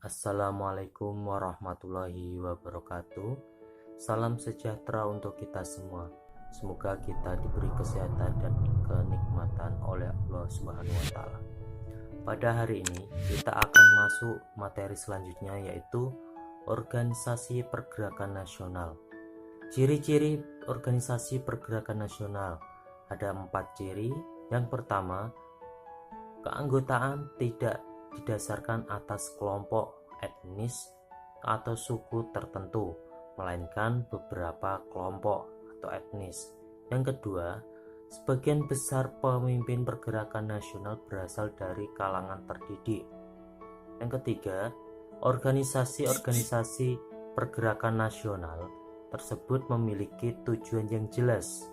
Assalamualaikum warahmatullahi wabarakatuh. Salam sejahtera untuk kita semua. Semoga kita diberi kesehatan dan kenikmatan oleh Allah Subhanahu wa taala. Pada hari ini kita akan masuk materi selanjutnya, yaitu organisasi pergerakan nasional. Ciri-ciri organisasi pergerakan nasional ada 4 ciri. Yang pertama, keanggotaan tidak didasarkan atas kelompok etnis atau suku tertentu, melainkan beberapa kelompok atau etnis. Yang kedua, sebagian besar pemimpin pergerakan nasional berasal dari kalangan terdidik. Yang ketiga, organisasi-organisasi pergerakan nasional tersebut memiliki tujuan yang jelas.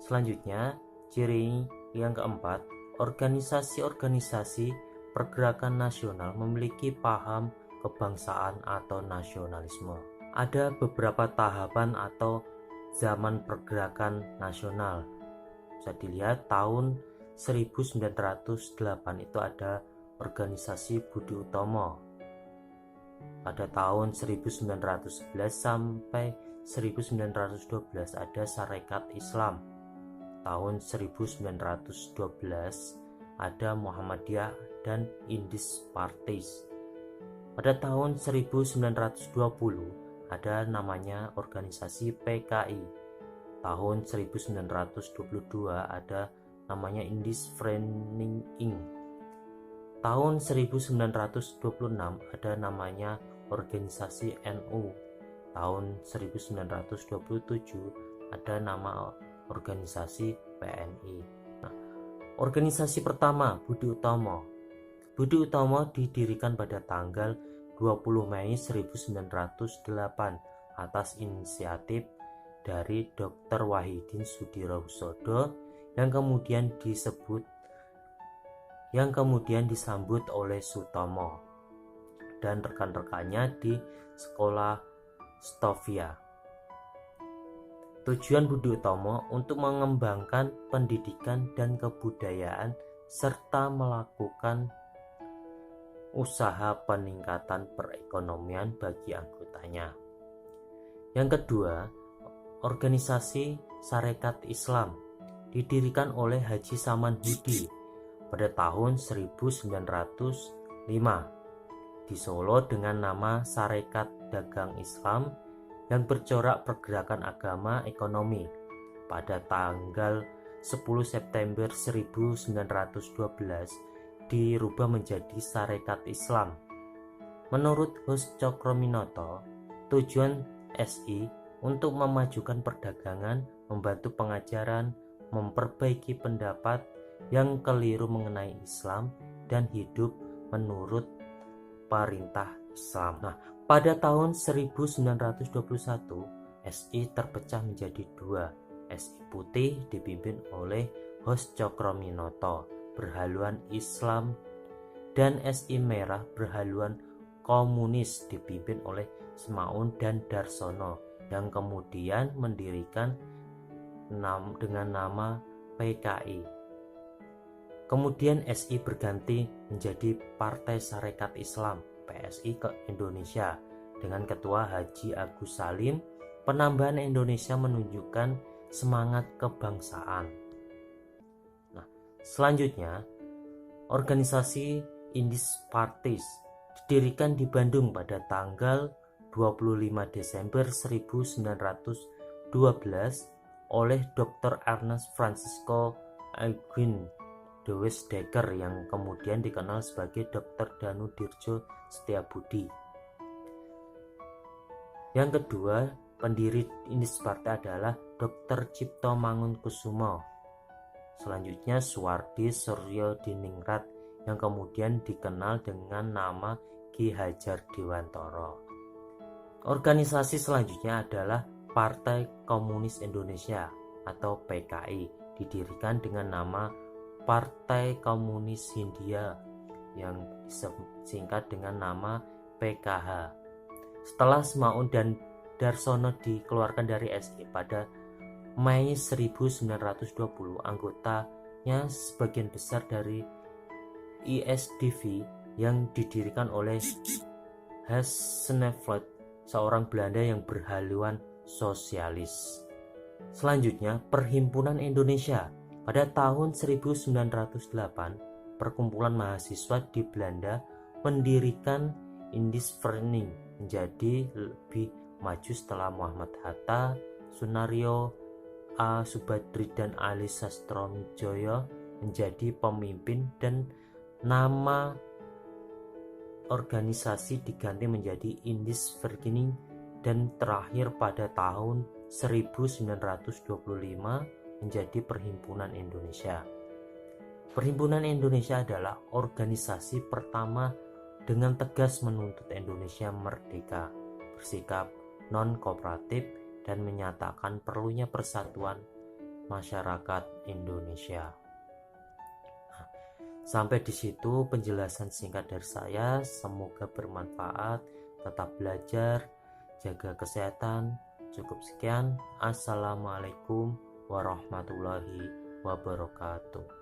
Selanjutnya, ciri yang keempat, organisasi-organisasi pergerakan nasional memiliki paham kebangsaan atau nasionalisme. Ada beberapa tahapan atau zaman pergerakan nasional. Bisa dilihat tahun 1908 itu ada organisasi Budi Utomo. Pada tahun 1911 sampai 1912 ada Sarekat Islam. Tahun 1912 ada Muhammadiyah dan Indis Parties. Pada tahun 1920 ada namanya organisasi PKI. Tahun 1922 ada namanya Indis Framing Inc. Tahun 1926 ada namanya organisasi NU. Tahun 1927 ada nama organisasi PNI. Organisasi pertama, Budi Utomo. Budi Utomo didirikan pada tanggal 20 Mei 1908 atas inisiatif dari Dr. Wahidin Sudirohusodo yang kemudian disambut oleh Sutomo dan rekan-rekannya di sekolah Stovia. Tujuan Budi Utomo untuk mengembangkan pendidikan dan kebudayaan serta melakukan usaha peningkatan perekonomian bagi anggotanya. Yang kedua, organisasi Sarekat Islam didirikan oleh Haji Saman Hudi pada tahun 1905 di Solo dengan nama Sarekat Dagang Islam yang bercorak pergerakan agama ekonomi. Pada tanggal 10 September 1912 dirubah menjadi Sarekat Islam. Menurut Hos Cokroaminoto, tujuan SI untuk memajukan perdagangan, membantu pengajaran, memperbaiki pendapat yang keliru mengenai Islam, dan hidup menurut perintah Islam. Pada tahun 1921, SI terpecah menjadi dua. SI Putih dipimpin oleh Hos Cokroaminoto berhaluan Islam dan SI Merah berhaluan komunis dipimpin oleh Semaun dan Darsono yang kemudian mendirikan dengan nama PKI. Kemudian SI berganti menjadi Partai Sarekat Islam PSI ke Indonesia dengan Ketua Haji Agus Salim. Penambahan Indonesia menunjukkan semangat kebangsaan. Selanjutnya, organisasi Indis Parties didirikan di Bandung pada tanggal 25 Desember 1912 oleh Dr. Ernest Francisco Eugen de Westdekker yang kemudian dikenal sebagai Dr. Danu Dirjo Setiabudi. Yang kedua, pendiri Indis Party adalah Dr. Cipto Mangunkusumo. Selanjutnya Suwardi Suryo Diningrat yang kemudian dikenal dengan nama Ki Hajar Dewantara. Organisasi selanjutnya adalah Partai Komunis Indonesia atau PKI, didirikan dengan nama Partai Komunis Hindia yang disingkat dengan nama PKH. Setelah Semaun dan Darsono dikeluarkan dari SI pada Mei 1920, anggotanya sebagian besar dari ISDV yang didirikan oleh Hans Sneevliet, seorang Belanda yang berhaluan sosialis. Selanjutnya, Perhimpunan Indonesia. Pada tahun 1908, perkumpulan mahasiswa di Belanda mendirikan Indisvereniging menjadi lebih maju setelah Muhammad Hatta, Sunario, A. Subadri, dan Ali Sastroamidjojo menjadi pemimpin, dan nama organisasi diganti menjadi Indisvereniging, dan terakhir pada tahun 1925 menjadi Perhimpunan Indonesia. Perhimpunan Indonesia adalah organisasi pertama dengan tegas menuntut Indonesia merdeka, bersikap non-kooperatif, dan menyatakan perlunya persatuan masyarakat Indonesia. Sampai di situ penjelasan singkat dari saya. Semoga bermanfaat. Tetap belajar, jaga kesehatan. Cukup sekian. Assalamualaikum warahmatullahi wabarakatuh.